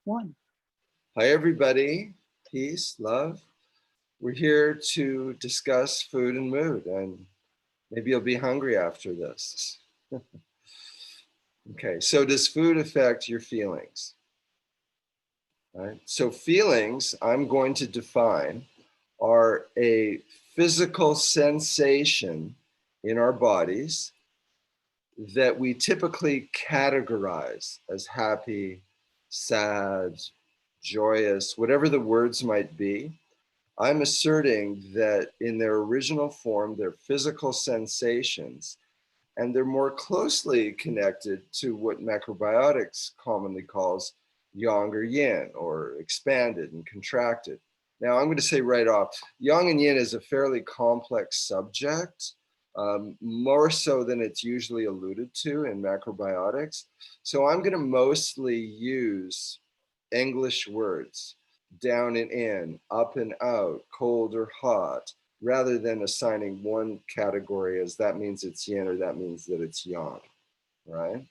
one. Hi, everybody. Peace, love. We're here to discuss food and mood, and maybe you'll be hungry after this. Okay, so does food affect your feelings? All right, so feelings, I'm going to define, are a physical sensation in our bodies that we typically categorize as happy, sad, joyous, whatever the words might be. I'm asserting that in their original form, they're physical sensations, and they're more closely connected to what macrobiotics commonly calls yang or yin, or expanded and contracted. Now, I'm going to say right off, yang and yin is a fairly complex subject, more so than it's usually alluded to in macrobiotics. So I'm going to mostly use English words, down and in, up and out, cold or hot, rather than assigning one category as that means it's yin or that means that it's yang, right?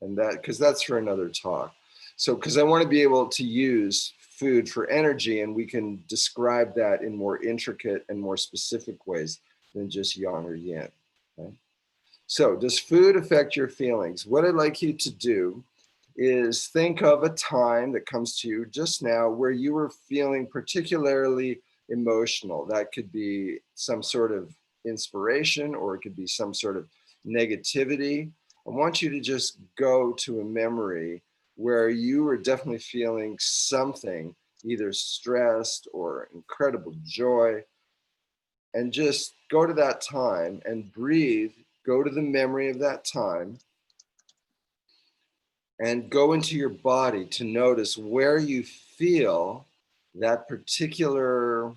And that, because that's for another talk. So, because I want to be able to use food for energy, and we can describe that in more intricate and more specific ways than just yang or yin. Okay? So, does food affect your feelings? What I'd like you to do is think of a time that comes to you just now where you were feeling particularly emotional. That could be some sort of inspiration, or it could be some sort of negativity. I want you to just go to a memory where you were definitely feeling something, either stressed or incredible joy, and just go to that time and breathe, go to the memory of that time, and go into your body to notice where you feel that particular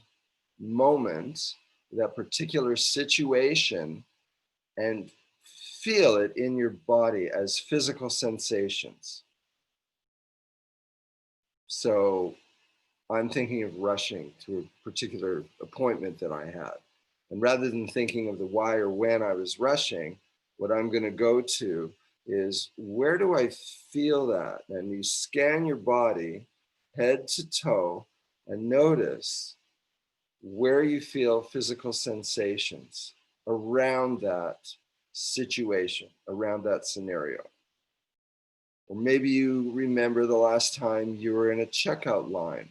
moment, that particular situation, and feel it in your body as physical sensations. So I'm thinking of rushing to a particular appointment that I had. And rather than thinking of the why or when I was rushing, what I'm going to go to is, where do I feel that? And you scan your body head to toe and notice where you feel physical sensations around that situation, around that scenario. Or maybe you remember the last time you were in a checkout line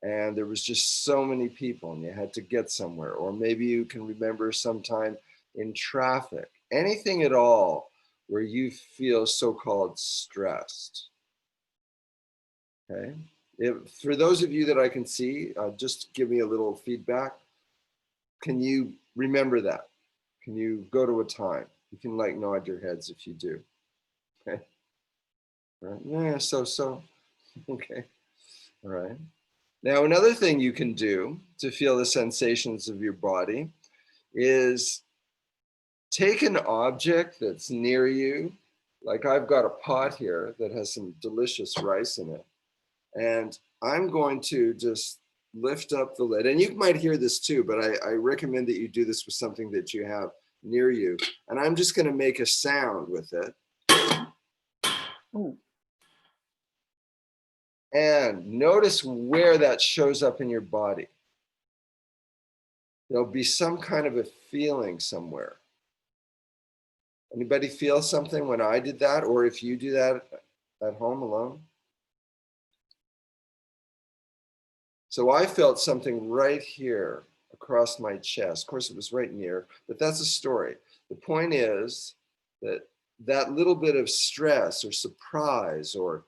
and there was just so many people and you had to get somewhere. Or maybe you can remember sometime in traffic, anything at all where you feel so-called stressed. Okay. For those of you that I can see, just give me a little feedback. Can you remember that? Can you go to a time? You can like nod your heads if you do. Okay. All right. Yeah, so. Okay. All right. Now, another thing you can do to feel the sensations of your body is take an object that's near you. Like I've got a pot here that has some delicious rice in it. And I'm going to just lift up the lid. And you might hear this too, but I recommend that you do this with something that you have near you. And I'm just going to make a sound with it. Ooh. And notice where that shows up in your body. There'll be some kind of a feeling somewhere. Anybody feel something when I did that? Or if you do that at home alone? So I felt something right here across my chest. Of course, it was right near, but that's a story. The point is that that little bit of stress or surprise or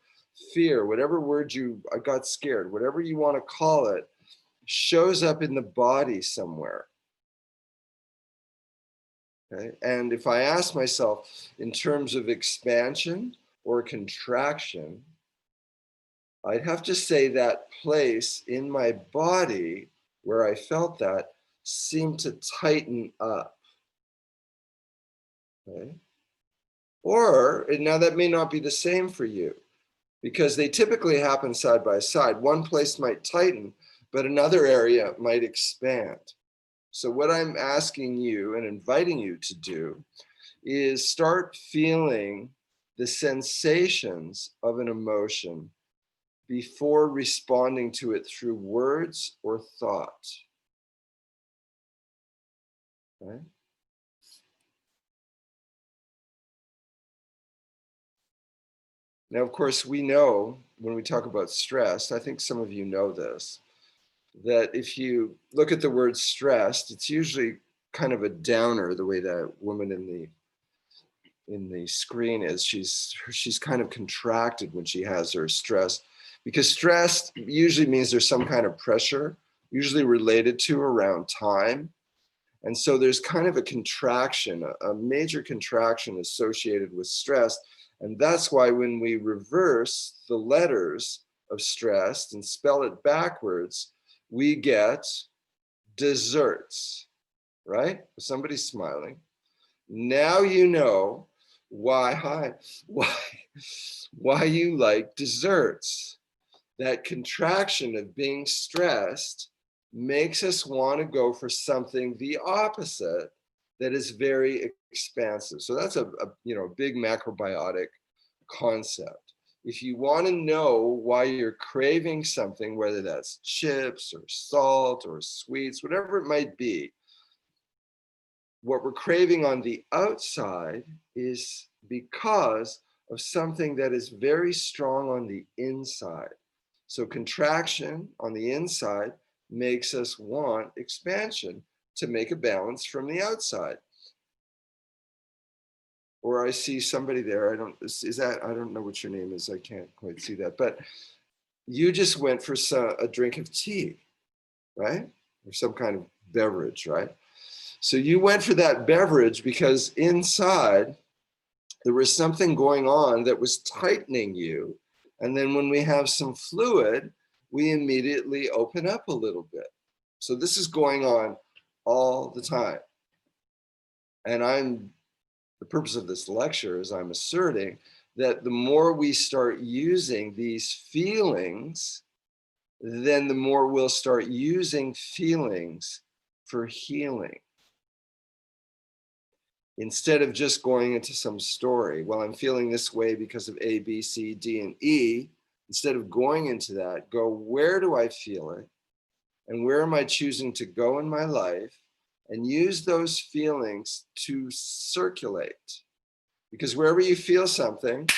fear, whatever word I got scared, whatever you want to call it, shows up in the body somewhere. Okay? And if I ask myself in terms of expansion or contraction, I'd have to say that place in my body where I felt that seemed to tighten up. Okay? Or, and now that may not be the same for you, because they typically happen side by side. One place might tighten, but another area might expand. So what I'm asking you and inviting you to do is start feeling the sensations of an emotion before responding to it through words or thought. Right? Now, of course, we know when we talk about stress, I think some of you know this, that if you look at the word stressed, it's usually kind of a downer, the way that woman in the screen is. She's kind of contracted when she has her stress, because stress usually means there's some kind of pressure, usually related to around time. And so there's kind of a contraction, a major contraction associated with stress. And that's why when we reverse the letters of stressed and spell it backwards, we get desserts, right? Somebody's smiling. Now you know why you like desserts. That contraction of being stressed makes us want to go for something the opposite that is very expansive. So that's a big macrobiotic concept. If you want to know why you're craving something, whether that's chips or salt or sweets, whatever it might be, what we're craving on the outside is because of something that is very strong on the inside. So contraction on the inside makes us want expansion to make a balance from the outside. Or I see somebody there, I don't know what your name is, I can't quite see that, but you just went for a drink of tea, right? Or some kind of beverage, right? So you went for that beverage because inside there was something going on that was tightening you. And then when we have some fluid, we immediately open up a little bit. So this is going on all the time. And the purpose of this lecture is I'm asserting that the more we start using these feelings, then the more we'll start using feelings for healing. Instead of just going into some story, well, I'm feeling this way because of A, B, C, D, and E, instead of going into that, go, where do I feel it? And where am I choosing to go in my life? And use those feelings to circulate. Because wherever you feel something,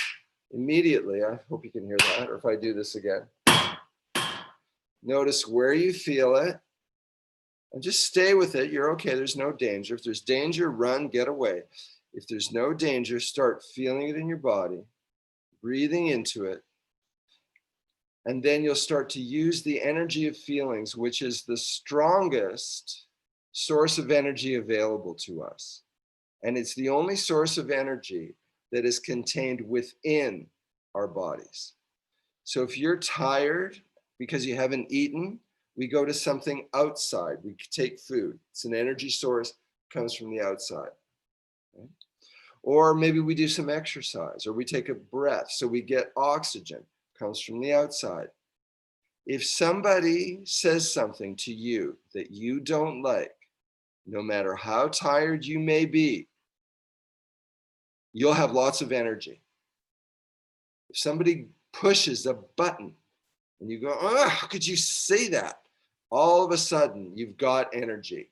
immediately, I hope you can hear that, or if I do this again, notice where you feel it, and just stay with it. You're okay, there's no danger. If there's danger, run, get away. If there's no danger, start feeling it in your body, breathing into it. And then you'll start to use the energy of feelings, which is the strongest source of energy available to us. And it's the only source of energy that is contained within our bodies. So if you're tired because you haven't eaten, we go to something outside. We take food. It's an energy source, comes from the outside. Okay? Or maybe we do some exercise, or we take a breath, so we get oxygen, comes from the outside. If somebody says something to you that you don't like, no matter how tired you may be, you'll have lots of energy. If somebody pushes a button and you go, oh, how could you say that? All of a sudden, you've got energy.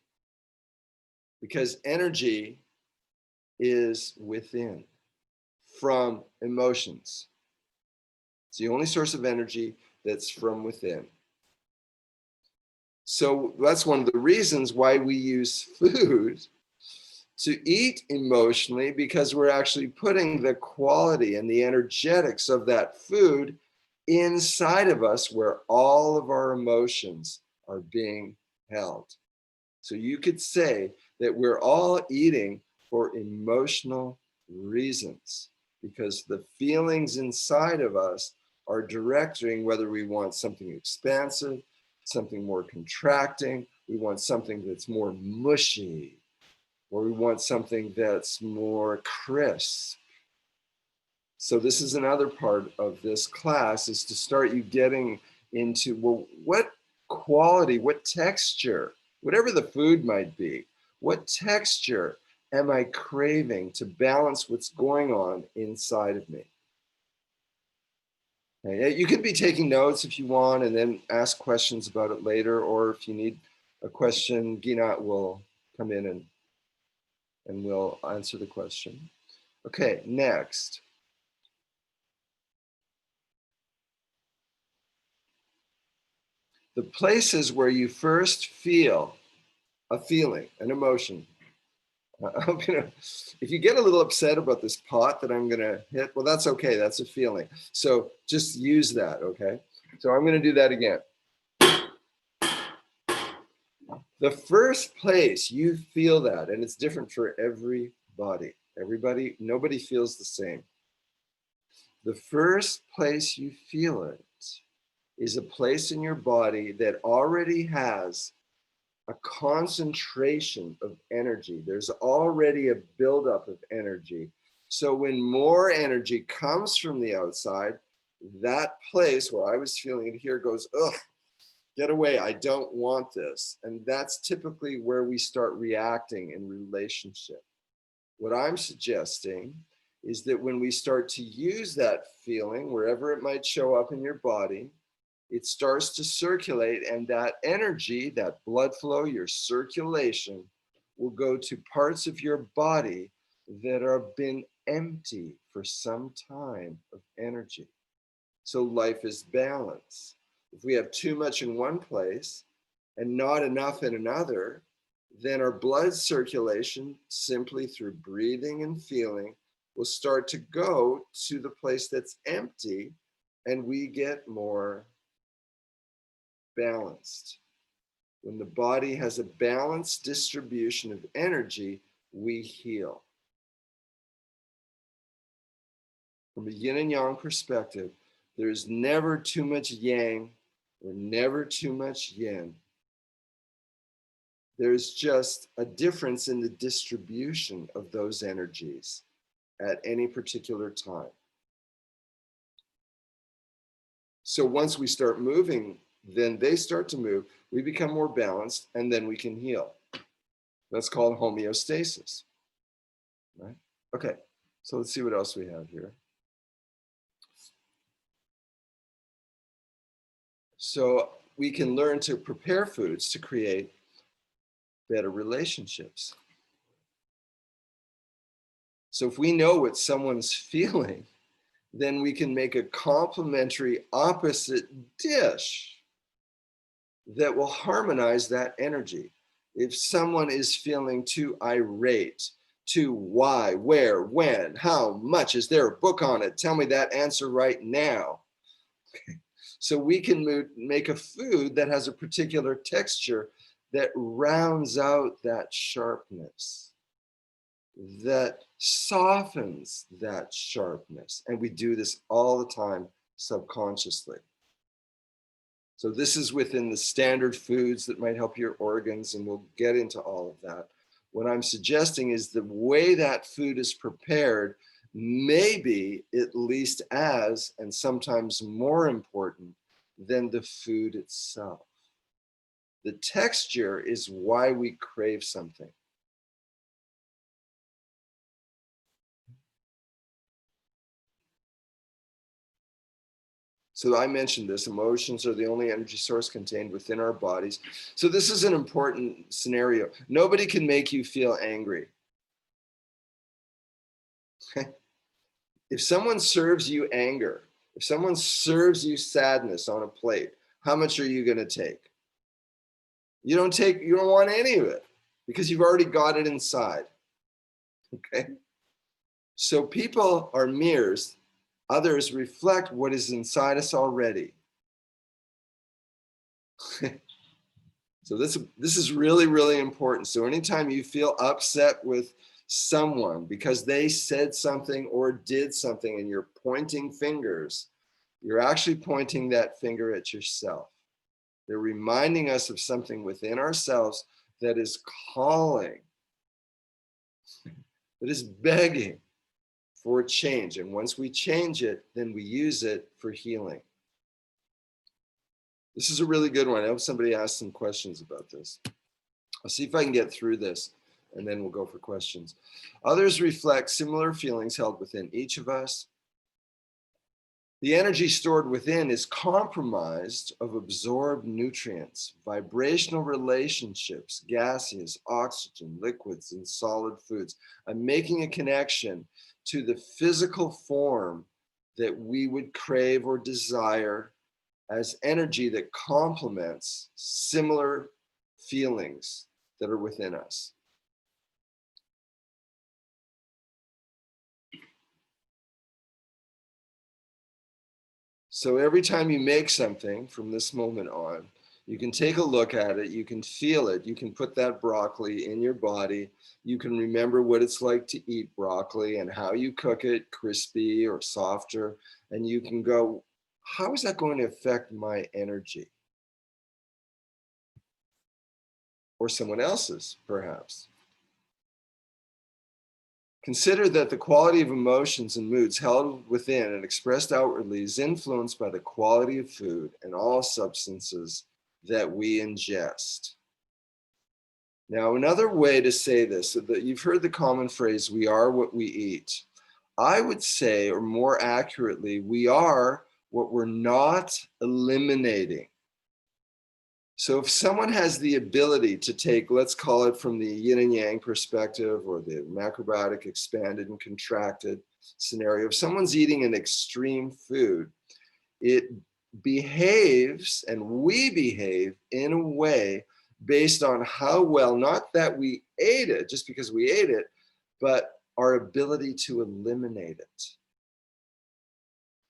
Because energy is within, from emotions. It's the only source of energy that's from within. So that's one of the reasons why we use food to eat emotionally, because we're actually putting the quality and the energetics of that food inside of us, where all of our emotions are being held. So you could say that we're all eating for emotional reasons, because the feelings inside of us are directing whether we want something expansive, something more contracting, we want something that's more mushy, or we want something that's more crisp. So this is another part of this class, is to start you getting into, well, what quality, what texture, whatever the food might be, what texture am I craving to balance what's going on inside of me? Okay, you could be taking notes if you want and then ask questions about it later, or if you need a question, Gina will come in and we'll answer the question. Okay, next. The places where you first feel a feeling, an emotion. I'm gonna, if you get a little upset about this pot that I'm gonna hit, well, that's okay, that's a feeling. So just use that, okay? So I'm gonna do that again. The first place you feel that, and it's different for everybody, nobody feels the same. The first place you feel it is a place in your body that already has a concentration of energy. There's already a buildup of energy. So when more energy comes from the outside, that place where I was feeling it here goes, ugh, get away, I don't want this. And that's typically where we start reacting in relationship. What I'm suggesting is that when we start to use that feeling, wherever it might show up in your body, it starts to circulate, and that energy, that blood flow, your circulation will go to parts of your body that have been empty for some time of energy. So life is balance. If we have too much in one place and not enough in another, then our blood circulation, simply through breathing and feeling, will start to go to the place that's empty, and we get more balanced. When the body has a balanced distribution of energy, we heal. From a yin and yang perspective, there's never too much yang or never too much yin. There's just a difference in the distribution of those energies at any particular time. So once we start moving, then they start to move, we become more balanced, and then we can heal. That's called homeostasis, right? Okay, so let's see what else we have here. So we can learn to prepare foods to create better relationships. So if we know what someone's feeling, then we can make a complementary opposite dish that will harmonize that energy. If someone is feeling too irate, too why, where, when, how much, is there a book on it? Tell me that answer right now. So we can make a food that has a particular texture that rounds out that sharpness, that softens that sharpness. And we do this all the time subconsciously. So this is within the standard foods that might help your organs, and we'll get into all of that. What I'm suggesting is the way that food is prepared may be at least as, and sometimes more important than the food itself. The texture is why we crave something. So I mentioned this, emotions are the only energy source contained within our bodies. So this is an important scenario. Nobody can make you feel angry. If someone serves you anger, if someone serves you sadness on a plate, how much are you going to take? You don't want any of it because you've already got it inside. Okay? So people are mirrors. Others reflect what is inside us already. So this is really, really important. So anytime you feel upset with someone because they said something or did something and you're pointing fingers, you're actually pointing that finger at yourself. They're reminding us of something within ourselves that is calling, that is begging for change. And once we change it, then we use it for healing. This is a really good one. I hope somebody asked some questions about this. I'll see if I can get through this, and then we'll go for questions. Others reflect similar feelings held within each of us. The energy stored within is compromised of absorbed nutrients, vibrational relationships, gaseous, oxygen, liquids, and solid foods. I'm making a connection to the physical form that we would crave or desire as energy that complements similar feelings that are within us. So every time you make something from this moment on, you can take a look at it, you can feel it, you can put that broccoli in your body, you can remember what it's like to eat broccoli and how you cook it, crispy or softer, and you can go, how is that going to affect my energy? Or someone else's, perhaps. Consider that the quality of emotions and moods held within and expressed outwardly is influenced by the quality of food and all substances that we ingest. Now, another way to say this, so that you've heard the common phrase, we are what we eat. I would say, or more accurately, we are what we're not eliminating. So if someone has the ability to take, let's call it from the yin and yang perspective or the macrobiotic expanded and contracted scenario, if someone's eating an extreme food, it behaves and we behave in a way based on how well, not that we ate it just because we ate it, but our ability to eliminate it.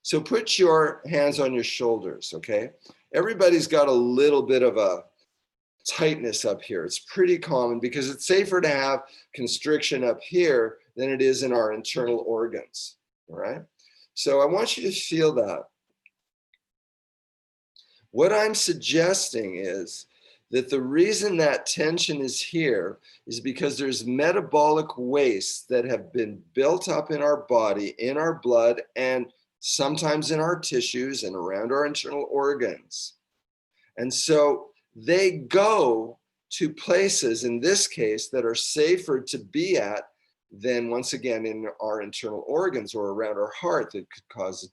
So put your hands on your shoulders, okay? Everybody's got a little bit of a tightness up here. It's pretty common because it's safer to have constriction up here than it is in our internal organs, all right? So I want you to feel that. What I'm suggesting is that the reason that tension is here is because there's metabolic wastes that have been built up in our body, in our blood, and sometimes in our tissues and around our internal organs. And so they go to places, in this case, that are safer to be at than, once again, in our internal organs or around our heart that could cause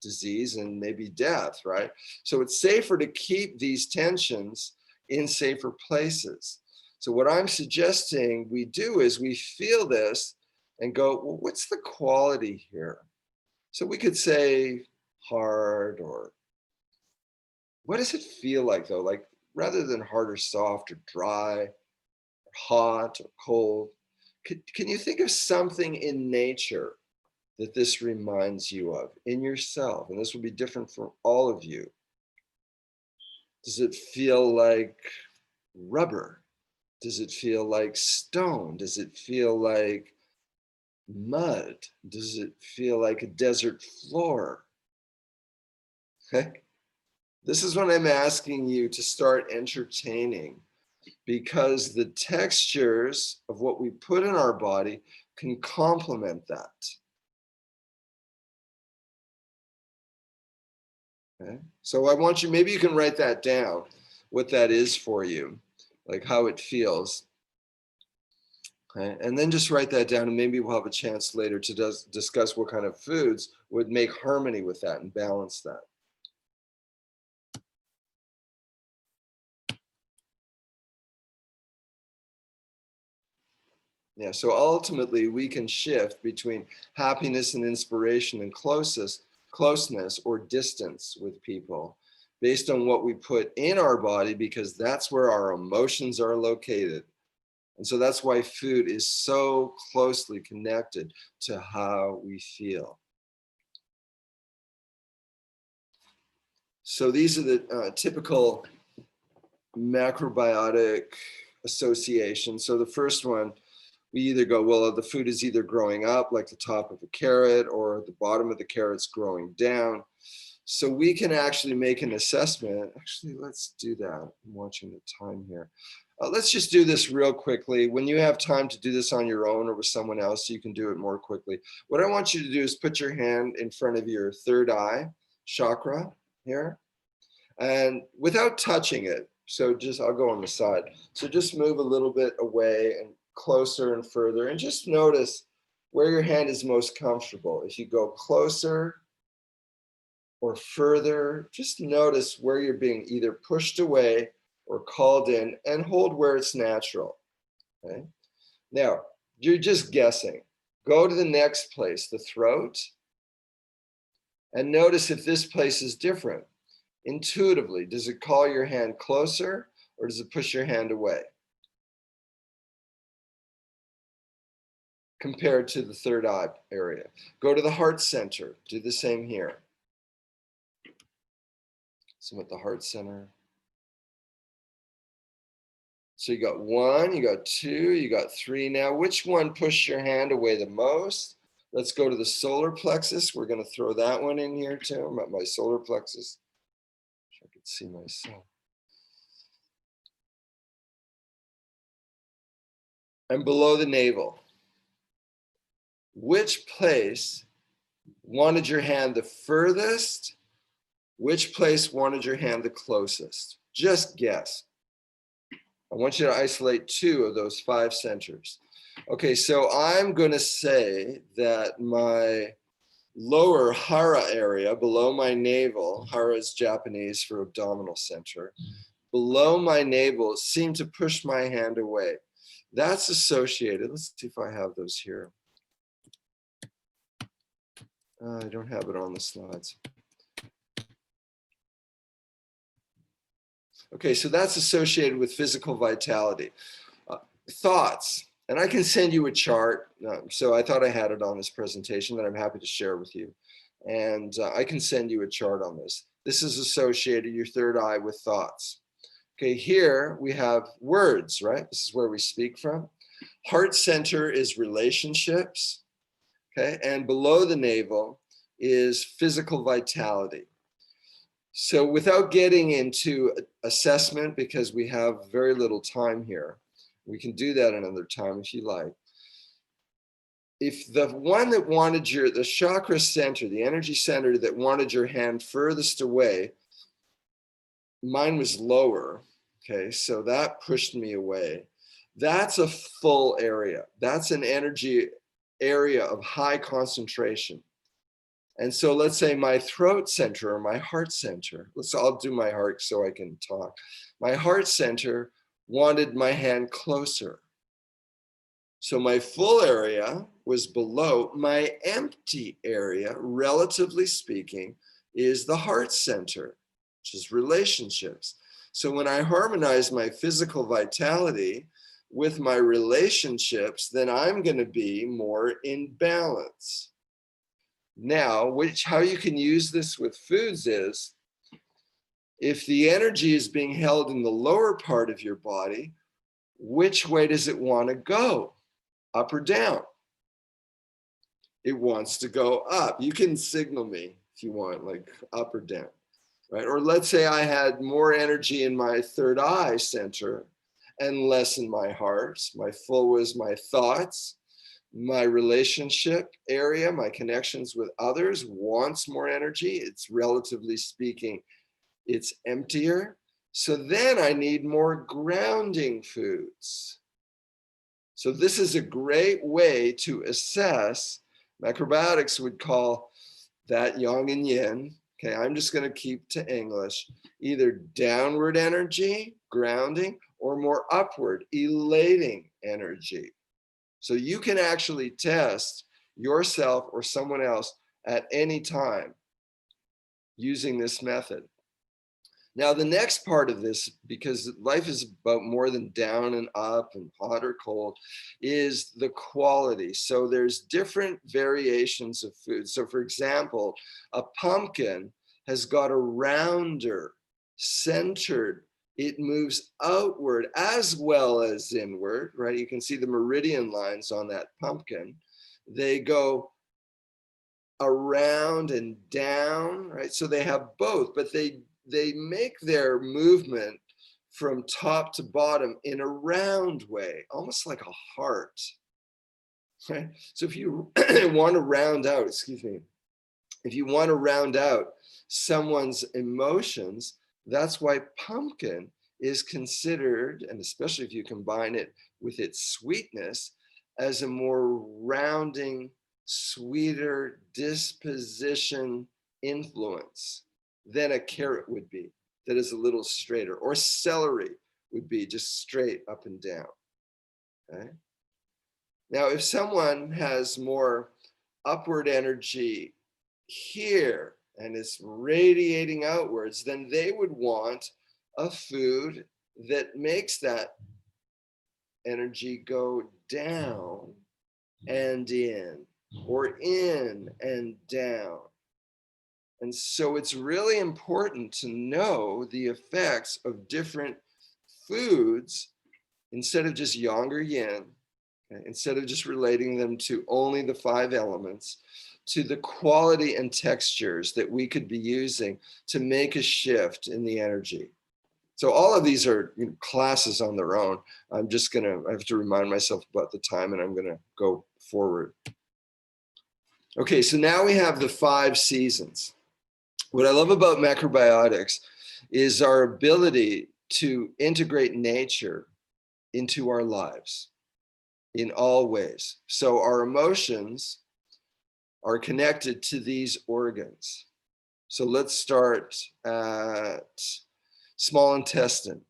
disease and maybe death, right? So it's safer to keep these tensions in safer places. So what I'm suggesting we do is we feel this and go, well, what's the quality here? So we could say hard, or what does it feel like though? Like rather than hard or soft or dry, or hot or cold, can you think of something in nature that this reminds you of in yourself? And this will be different for all of you. Does it feel like rubber? Does it feel like stone? Does it feel like mud? Does it feel like a desert floor? Okay. This is what I'm asking you to start entertaining, because the textures of what we put in our body can complement that. Okay. So I want you, maybe you can write that down, what that is for you, like how it feels. Okay. And then just write that down, and maybe we'll have a chance later to discuss what kind of foods would make harmony with that and balance that. Yeah, so ultimately we can shift between happiness and inspiration and closeness or distance with people based on what we put in our body, because that's where our emotions are located. And so that's why food is so closely connected to how we feel. So these are the typical macrobiotic associations. So the first one, we either go, well, the food is either growing up like the top of a carrot, or the bottom of the carrot's growing down. So we can actually make an assessment. Actually, let's do that. I'm watching the time here. Let's just do this real quickly. When you have time to do this on your own or with someone else, you can do it more quickly. What I want you to do is put your hand in front of your third eye chakra here, and without touching it. So just, I'll go on the side. So just move a little bit away and closer and further, and just notice where your hand is most comfortable. If you go closer or further. Just notice where you're being either pushed away or called in, and hold where it's natural. Okay? Now, you're just guessing. Go to the next place, the throat, and notice if this place is different. Intuitively, does it call your hand closer or does it push your hand away? Compared to the third eye area. Go to the heart center. Do the same here. So at the heart center. So you got 1, you got 2, you got 3. Now, which one pushed your hand away the most? Let's go to the solar plexus. We're going to throw that one in here too. I'm at my solar plexus. Wish I could see myself. And below the navel. Which place wanted your hand the furthest? Which place wanted your hand the closest? Just guess. I want you to isolate 2 of those 5 centers. Okay, so I'm going to say that my lower hara area, below my navel, hara is Japanese for abdominal center, below my navel seemed to push my hand away. That's associated. Let's see if I have those here. I don't have it on the slides. Okay, so that's associated with physical vitality. Thoughts, and I can send you a chart. So I thought I had it on this presentation that I'm happy to share with you. And I can send you a chart on this. This is associated, your third eye, with thoughts. Okay, here we have words, right? This is where we speak from. Heart center is relationships, okay? And below the navel is physical vitality. So without getting into assessment, because we have very little time here, we can do that another time if you like. If the one that wanted the chakra center, the energy center that wanted your hand furthest away, mine was lower, okay, so that pushed me away. That's a full area. That's an energy area of high concentration. And so let's say my throat center or my heart center, I'll do my heart so I can talk. My heart center wanted my hand closer. So my full area was below. My empty area, relatively speaking, is the heart center, which is relationships. So when I harmonize my physical vitality with my relationships, then I'm going to be more in balance. Now, how you can use this with foods is, if the energy is being held in the lower part of your body, which way does it want to go? Up or down? It wants to go up. You can signal me if you want, like up or down, right? Or let's say I had more energy in my third eye center and less in my heart. My full was my thoughts. My relationship area, my connections with others wants more energy. It's relatively speaking, it's emptier. So then I need more grounding foods. So this is a great way to assess. Macrobiotics would call that yang and yin. Okay, I'm just going to keep to English. Either downward energy, grounding, or more upward, elating energy. So you can actually test yourself or someone else at any time using this method. Now, the next part of this, because life is about more than down and up and hot or cold, is the quality. So there's different variations of food. So for example, a pumpkin has got a rounder, centered, it moves outward as well as inward, right? You can see the meridian lines on that pumpkin. They go around and down, right? So they have both, but they make their movement from top to bottom in a round way, almost like a heart, right? So if you want to round out, if you want to round out someone's emotions, that's why pumpkin is considered, and especially if you combine it with its sweetness, as a more rounding, sweeter disposition influence than a carrot would be, that is a little straighter, or celery would be just straight up and down. Okay? Now, if someone has more upward energy here and is radiating outwards, then they would want a food that makes that energy go down and in, or in and down. And so it's really important to know the effects of different foods instead of just yang or yin, okay, instead of just relating them to only the 5 elements, to the quality and textures that we could be using to make a shift in the energy. So all of these are, you know, classes on their own. I have to remind myself about the time, and I'm gonna go forward. Okay, so now we have the 5 seasons. What I love about macrobiotics is our ability to integrate nature into our lives in all ways. So our emotions are connected to these organs. So let's start at small intestine.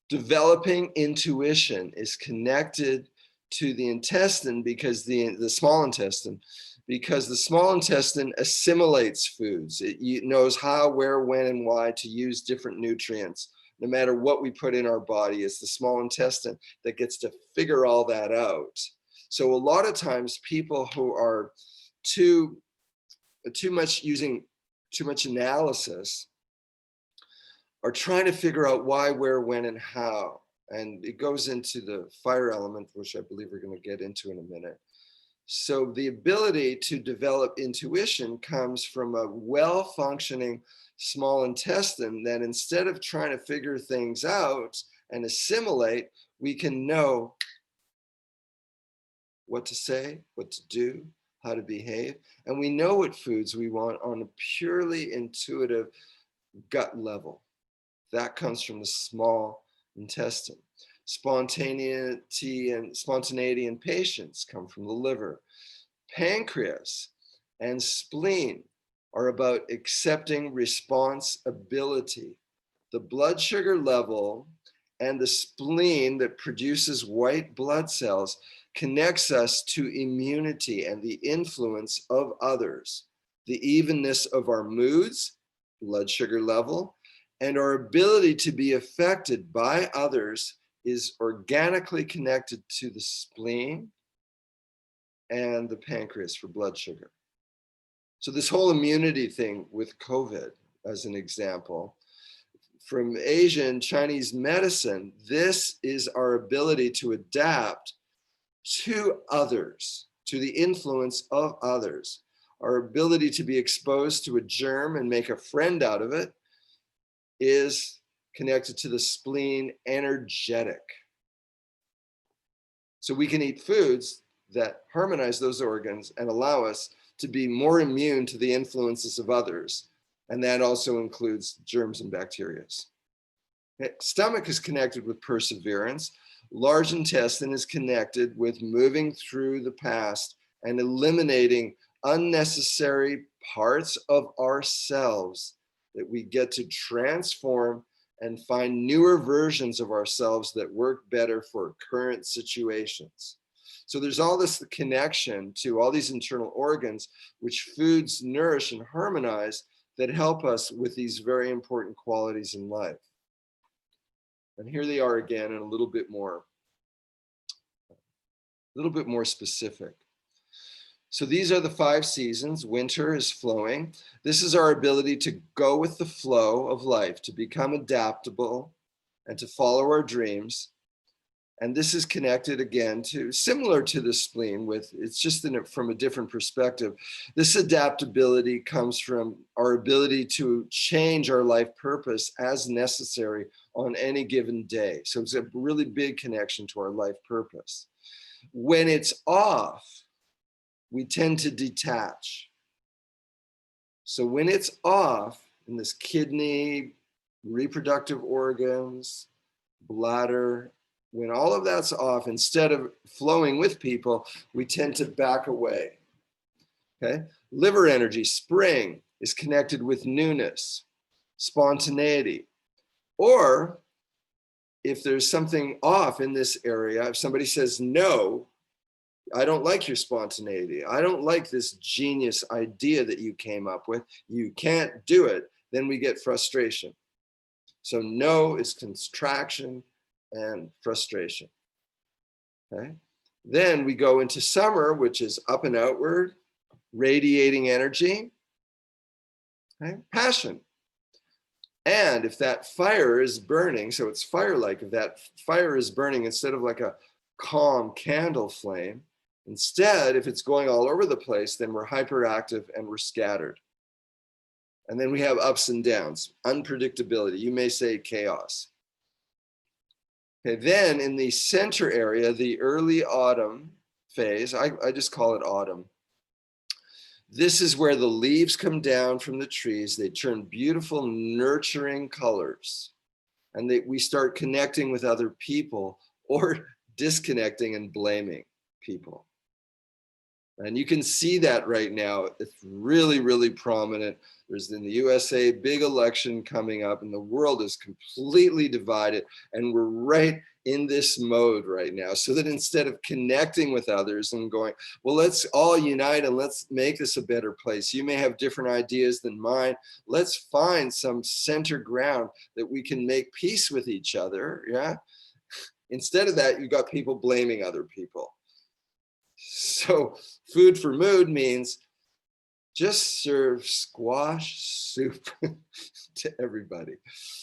Developing intuition is connected to the intestine because the small intestine, because the small intestine assimilates foods. It knows how, where, when, and why to use different nutrients. No matter what we put in our body, it's the small intestine that gets to figure all that out. So a lot of times people who are using too much analysis are trying to figure out why, where, when, and how. And it goes into the fire element, which I believe we're going to get into in a minute. So the ability to develop intuition comes from a well-functioning small intestine that, instead of trying to figure things out and assimilate, we can know what to say, what to do, how to behave. And we know what foods we want on a purely intuitive gut level. That comes from the small intestine. Spontaneity and patience come from the liver. Pancreas and spleen are about accepting responsibility. The blood sugar level and the spleen that produces white blood cells connects us to immunity and the influence of others, the evenness of our moods, blood sugar level, and our ability to be affected by others is organically connected to the spleen and the pancreas for blood sugar. So this whole immunity thing with COVID, as an example, from Asian Chinese medicine, this is our ability to adapt to others, to the influence of others. Our ability to be exposed to a germ and make a friend out of it is connected to the spleen energetic. So we can eat foods that harmonize those organs and allow us to be more immune to the influences of others. And that also includes germs and bacteria. Stomach is connected with perseverance. Large intestine is connected with moving through the past and eliminating unnecessary parts of ourselves that we get to transform and find newer versions of ourselves that work better for current situations. So there's all this connection to all these internal organs, which foods nourish and harmonize, that help us with these very important qualities in life. And here they are again, and a little bit more specific. So these are the 5 seasons. Winter is flowing. This is our ability to go with the flow of life, to become adaptable and to follow our dreams. And this is connected again to, similar to the spleen, with, it's just from a different perspective. This adaptability comes from our ability to change our life purpose as necessary on any given day. So it's a really big connection to our life purpose. When it's off, we tend to detach. So when it's off in this kidney, reproductive organs, bladder, when all of that's off, instead of flowing with people, we tend to back away. Okay? Liver energy, spring, is connected with newness, spontaneity. Or if there's something off in this area, if somebody says, no, I don't like your spontaneity, I don't like this genius idea that you came up with, you can't do it, then we get frustration. So no is contraction and frustration. Okay. Then we go into summer, which is up and outward, radiating energy, okay? Passion. And if that fire is burning, so it's fire-like, if that fire is burning instead of like a calm candle flame, instead, if it's going all over the place, then we're hyperactive and we're scattered. And then we have ups and downs, unpredictability. You may say chaos. Okay, then in the center area, the early autumn phase, I just call it autumn. This is where the leaves come down from the trees. They turn beautiful, nurturing colors. And we start connecting with other people or disconnecting and blaming people. And you can see that right now. It's really, really prominent. There's in the USA, big election coming up, and the world is completely divided. And we're right in this mode right now. So that instead of connecting with others and going, well, let's all unite and let's make this a better place. You may have different ideas than mine. Let's find some center ground that we can make peace with each other. Yeah. Instead of that, you've got people blaming other people. So food for mood means just serve squash soup to everybody.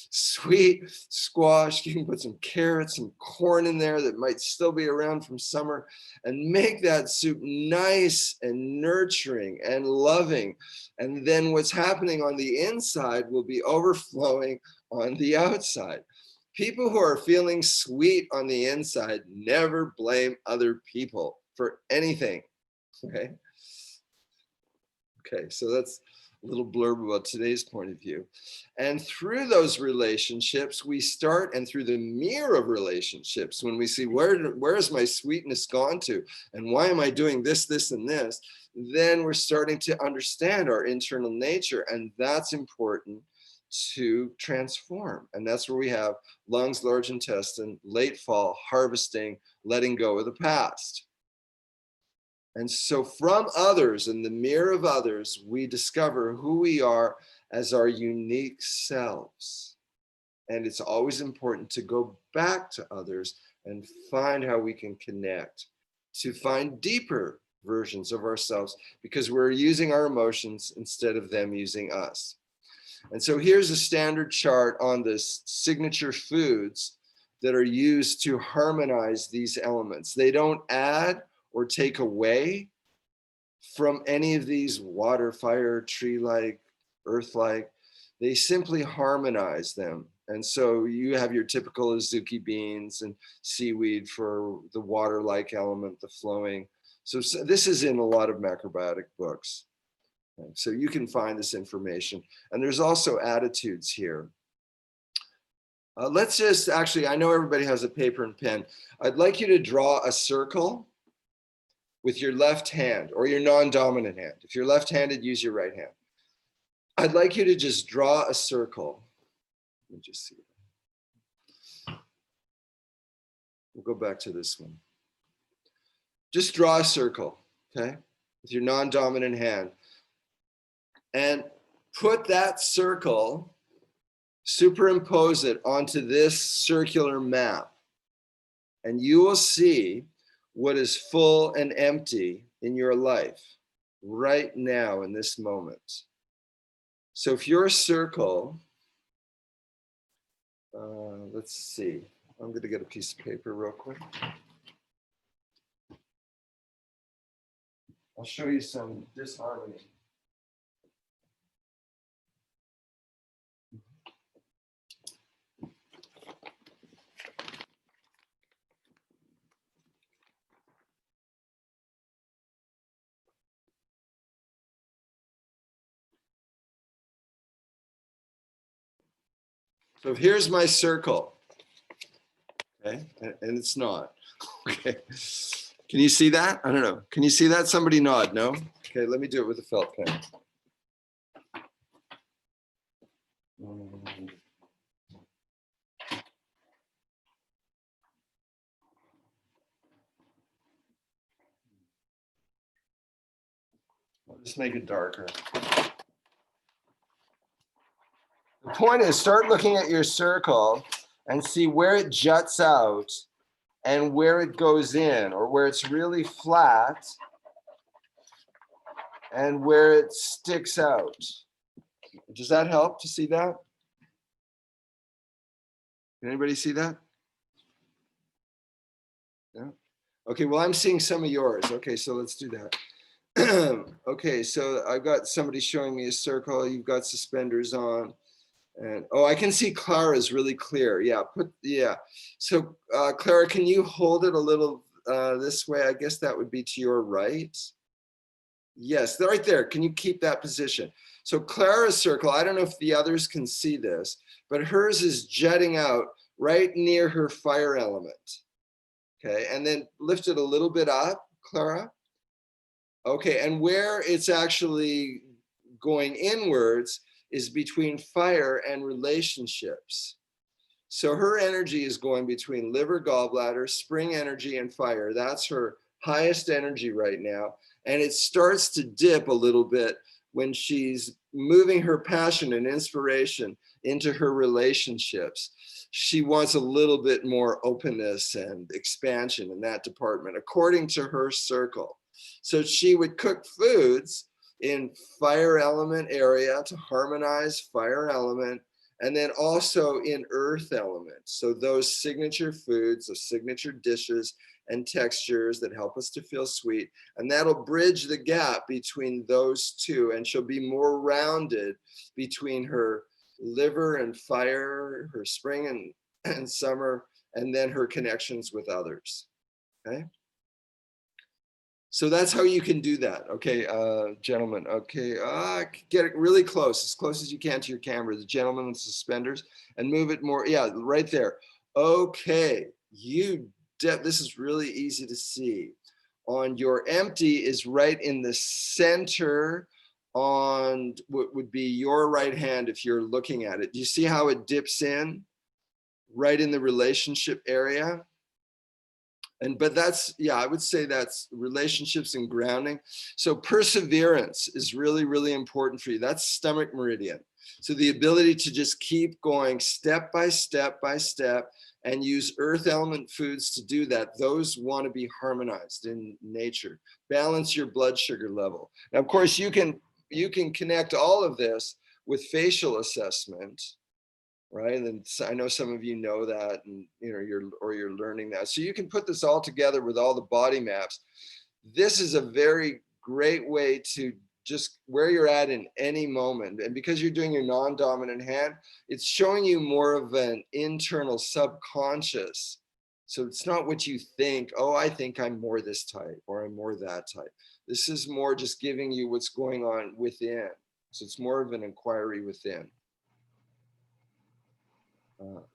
Sweet squash, you can put some carrots, some corn in there that might still be around from summer, and make that soup nice and nurturing and loving. And then what's happening on the inside will be overflowing on the outside. People who are feeling sweet on the inside never blame other people for anything, okay? Okay, so that's a little blurb about today's point of view. And through those relationships, we start, and through the mirror of relationships, when we see where is my sweetness gone to, and why am I doing this, this, and this, then we're starting to understand our internal nature, and that's important to transform. And that's where we have lungs, large intestine, late fall, harvesting, letting go of the past. And so from others, in the mirror of others, we discover who we are as our unique selves. And it's always important to go back to others and find how we can connect, to find deeper versions of ourselves, because we're using our emotions instead of them using us. And so here's a standard chart on the signature foods that are used to harmonize these elements. They don't add or take away from any of these: water, fire, tree-like, earth-like. They simply harmonize them. And so you have your typical azuki beans and seaweed for the water-like element, the flowing. So this is in a lot of macrobiotic books. So you can find this information. And there's also attitudes here. Let's just actually, I know everybody has a paper and pen. I'd like you to draw a circle with your left hand, or your non-dominant hand. If you're left-handed, use your right hand. I'd like you to just draw a circle. Let me just see. We'll go back to this one. Just draw a circle, okay, with your non-dominant hand. And put that circle, superimpose it onto this circular map. And you will see what is full and empty in your life right now in this moment. So if your circle, let's see, I'm going to get a piece of paper real quick. I'll show you some disharmony. So here's my circle, okay, and it's not, okay. Can you see that? I don't know. Can you see that? Somebody nod, no? Okay, let me do it with a felt pen. I'll just make it darker. The point is, start looking at your circle and see where it juts out and where it goes in, or where it's really flat and where it sticks out. Does that help to see that? Can anybody see that? Yeah. Okay, well, I'm seeing some of yours. Okay, so let's do that. Okay, so I've got somebody showing me a circle. You've got suspenders on. And oh, I can see Clara's really clear. Yeah, So Clara, can you hold it a little this way? I guess that would be to your right. Yes, right there. Can you keep that position? So Clara's circle, I don't know if the others can see this, but hers is jutting out right near her fire element. Okay, and then lift it a little bit up, Clara. Okay, and where it's actually going inwards is between fire and relationships. So her energy is going between liver, gallbladder, spring energy, and fire. That's her highest energy right now. And it starts to dip a little bit when she's moving her passion and inspiration into her relationships. She wants a little bit more openness and expansion in that department, according to her circle. So she would cook foods in fire element area to harmonize fire element, and then also in earth element. So those signature foods, those signature dishes and textures that help us to feel sweet. And that'll bridge the gap between those two, and she'll be more rounded between her liver and fire, her spring and summer, and then her connections with others. Okay. So that's how you can do that. Okay, gentlemen. Okay, get it really close as you can to your camera. The gentleman with suspenders, and move it more. Yeah, right there. Okay, this is really easy to see. On your empty is right in the center on what would be your right hand if you're looking at it. Do you see how it dips in right in the relationship area? But that's, yeah, I would say that's relationships and grounding. So perseverance is really, really important for you. That's stomach meridian. So the ability to just keep going step by step by step and use earth element foods to do that. Those want to be harmonized in nature. Balance your blood sugar level. Now, of course, you can connect all of this with facial assessment. Right, and I know some of you know that, and you're learning that. So you can put this all together with all the body maps. This is a very great way to just where you're at in any moment. And because you're doing your non-dominant hand, it's showing you more of an internal subconscious. So it's not what you think, oh, I think I'm more this type or I'm more that type. This is more just giving you what's going on within. So it's more of an inquiry within.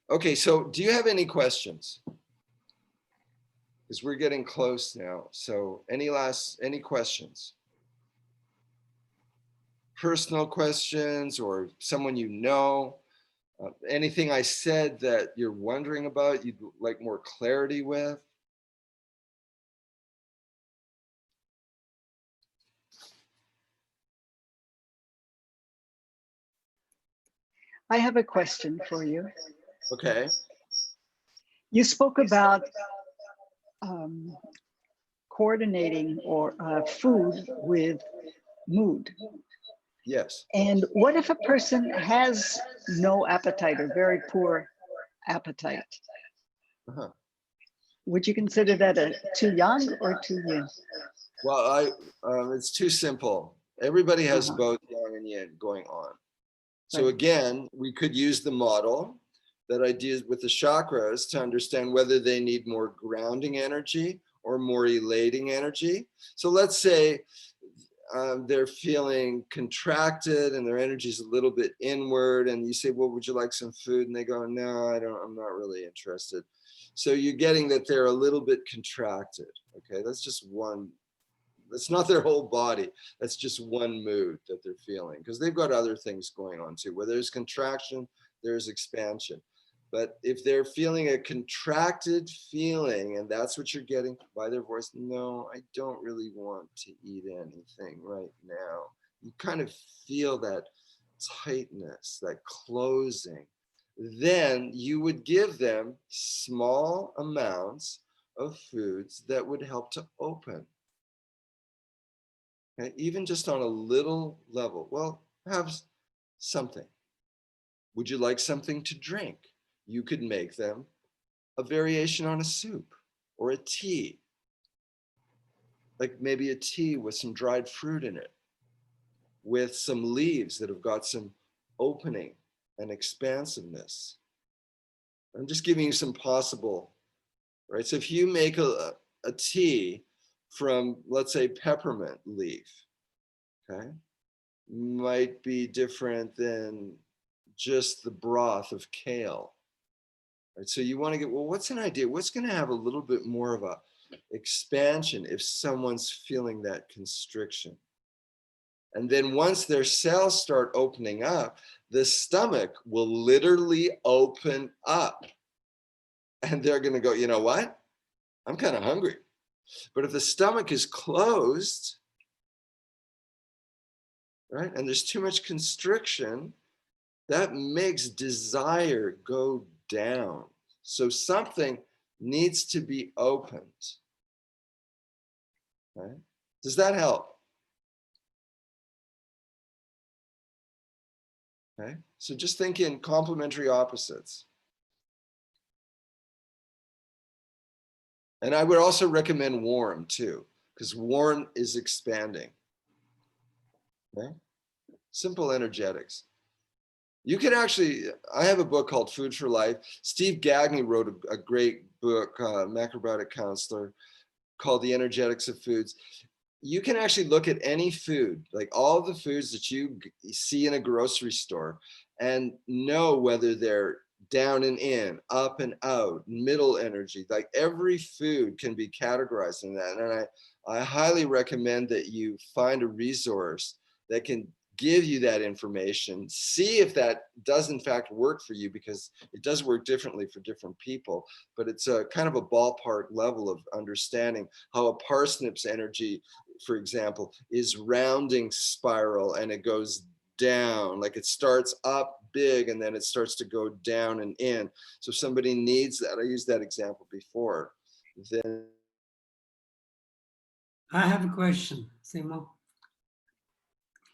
Okay, so do you have any questions? Because we're getting close now. So any questions? Personal questions or someone you know? Anything I said that you're wondering about, you'd like more clarity with? I have a question for you. Okay. You spoke about coordinating or food with mood. Yes. And what if a person has no appetite or very poor appetite? Uh-huh. Would you consider that a too yang or too yin? Well, it's too simple. Everybody has both yang and yin going on. So Right. again, we could use the model that I did with the chakras to understand whether they need more grounding energy or more elating energy. So let's say they're feeling contracted and their energy is a little bit inward, and you say, well, would you like some food? And they go, no, I'm not really interested. So you're getting that they're a little bit contracted. Okay, that's just one That's not their whole body. That's just one mood that they're feeling, because they've got other things going on too. Where there's contraction, there's expansion. But if they're feeling a contracted feeling, and that's what you're getting by their voice, no, I don't really want to eat anything right now. You kind of feel that tightness, that closing. Then you would give them small amounts of foods that would help to open. Okay? Even just on a little level. Well, have something. Would you like something to drink? You could make them a variation on a soup or a tea. Like maybe a tea with some dried fruit in it, with some leaves that have got some opening and expansiveness. I'm just giving you some possible, right? So if you make a tea from, let's say, peppermint leaf, okay, might be different than just the broth of kale. Right? So you want to get, well, what's an idea? What's going to have a little bit more of a expansion if someone's feeling that constriction? And then once their cells start opening up, the stomach will literally open up. And they're going to go, you know what? I'm kind of hungry. But if the stomach is closed, right, and there's too much constriction, that makes desire go down. So something needs to be opened. Right? Does that help? Okay, so just think in complementary opposites. And I would also recommend warm too, because warm is expanding. Okay? Simple energetics. You can actually, I have a book called Food for Life. Steve Gagne wrote a great book, Macrobiotic counselor, called The Energetics of Foods. You can actually look at any food, like all the foods that you see in a grocery store, and know whether they're down and in, up and out, middle energy. Like every food can be categorized in that. And I highly recommend that you find a resource that can give you that information. See if that does in fact work for you, because it does work differently for different people. But it's a kind of a ballpark level of understanding how a parsnip's energy, for example, is rounding spiral, and it goes down. Like it starts up big and then it starts to go down and in. So if somebody needs that, I used that example before, then. I have a question, Seymour.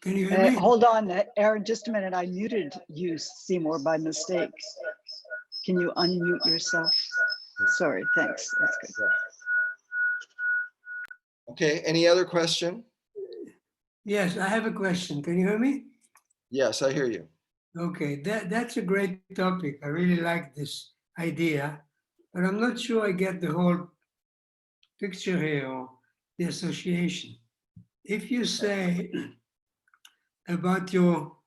Can you hear me? Hold on, Aaron, just a minute. I muted you, Seymour, by mistake. Can you unmute yourself? Sorry, thanks. That's good. Okay, any other question? Yes, I have a question. Can you hear me? Yes, I hear you. Okay, that's a great topic. I really like this idea, but I'm not sure I get the whole picture here or the association. If you say about your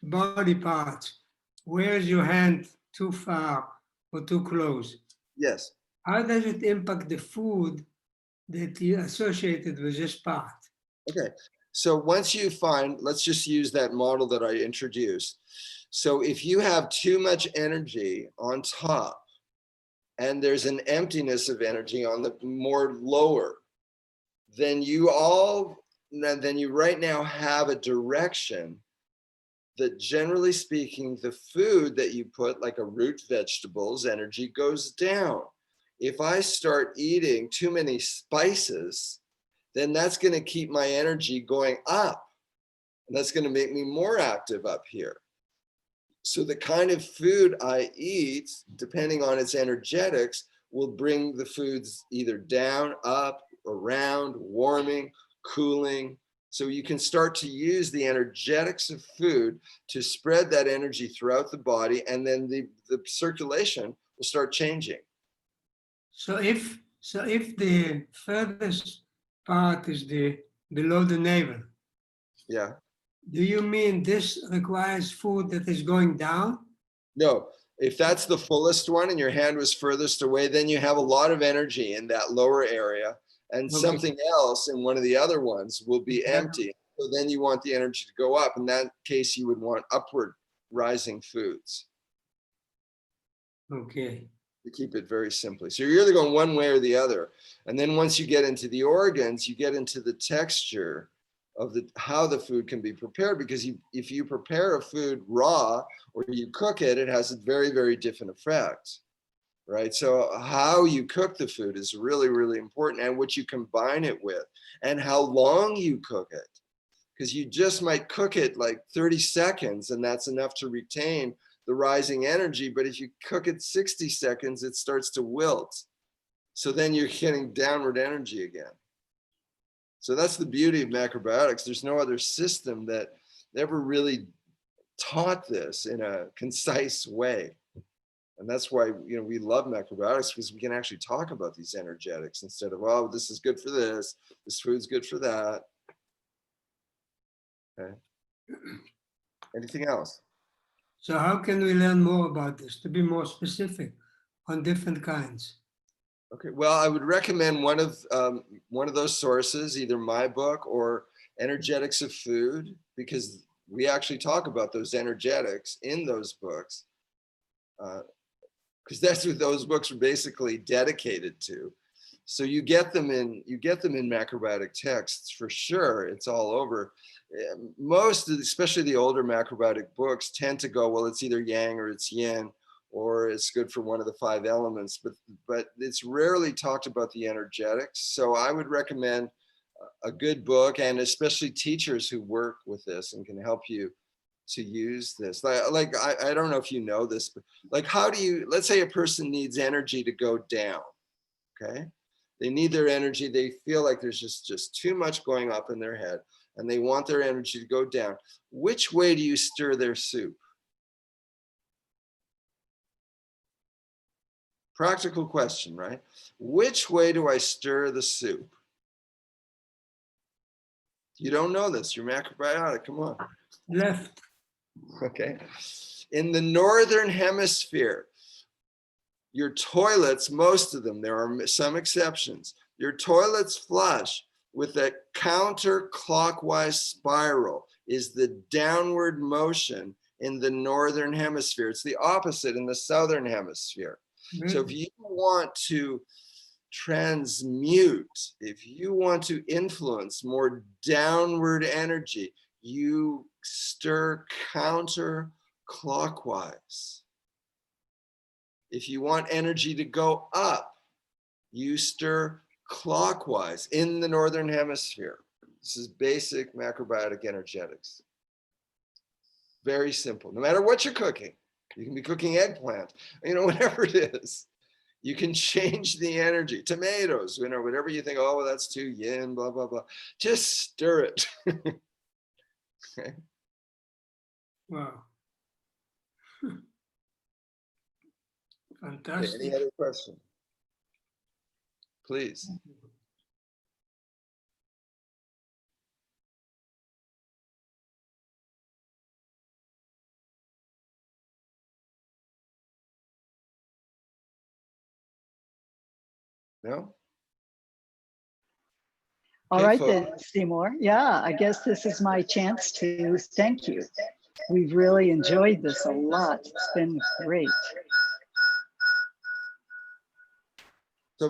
body parts, where is your hand too far or too close? Yes. How does it impact the food that you associated with this part? Okay, so once you find, let's just use that model that I introduced. So if you have too much energy on top and there's an emptiness of energy on the more lower, then you right now have a direction that, generally speaking, the food that you put, like a root vegetables, energy goes down. If I start eating too many spices, then that's going to keep my energy going up. And that's going to make me more active up here. So the kind of food I eat, depending on its energetics, will bring the foods either down, up, around, warming, cooling. So you can start to use the energetics of food to spread that energy throughout the body, and then the circulation will start changing. So if the furthest part is below the navel, Yeah. do you mean this requires food that is going down? No, if that's the fullest one and your hand was furthest away, then you have a lot of energy in that lower area. and Okay. something else in one of the other ones will be empty. So then you want the energy to go up. In that case, you would want upward rising foods Okay. to keep it very simply. So you're either going one way or the other. And then once you get into the organs, you get into the texture of how the food can be prepared, because if you prepare a food raw or you cook it, it has a very, very different effect, right? So how you cook the food is really, really important, and what you combine it with and how long you cook it, because you just might cook it like 30 seconds and that's enough to retain the rising energy. But if you cook it 60 seconds, it starts to wilt. So then you're getting downward energy again. So that's the beauty of macrobiotics. There's no other system that ever really taught this in a concise way. And that's why, you know, we love macrobiotics, because we can actually talk about these energetics instead of, oh, this is good for this food's good for that. Okay. Anything else? So how can we learn more about this, to be more specific on different kinds? Okay, well, I would recommend one of those sources, either my book or Energetics of Food, because we actually talk about those energetics in those books, because that's what those books are basically dedicated to. So you get them in macrobiotic texts for sure. It's all over. Most, especially the older macrobiotic books, tend to go, well, it's either yang or it's yin, or it's good for one of the 5 elements, but it's rarely talked about the energetics. So I would recommend a good book, and especially teachers who work with this and can help you to use this. Like I don't know if you know this, but like, how do you, let's say a person needs energy to go down, okay? They need their energy. They feel like there's just too much going up in their head, and they want their energy to go down. Which way do you stir their soup? Practical question, right? Which way do I stir the soup? You don't know this. You're macrobiotic. Come on. Left. Okay. In the northern hemisphere, your toilets, most of them, there are some exceptions, your toilets flush with a counterclockwise spiral is the downward motion in the northern hemisphere. It's the opposite in the southern hemisphere. So if you want to transmute, if you want to influence more downward energy, you stir counterclockwise. If you want energy to go up, you stir clockwise in the northern hemisphere. This is basic macrobiotic energetics. Very simple. No matter what you're cooking, you can be cooking eggplant, you know, whatever it is, you can change the energy. Tomatoes, you know, whatever you think, oh, well, that's too yin, blah, blah, blah. Just stir it. Okay. Wow. Okay, Fantastic. any other question? Please. No? All Okay, right folks. then, Seymour. Yeah, I guess this is my chance to thank you. We've really enjoyed this a lot. It's been great.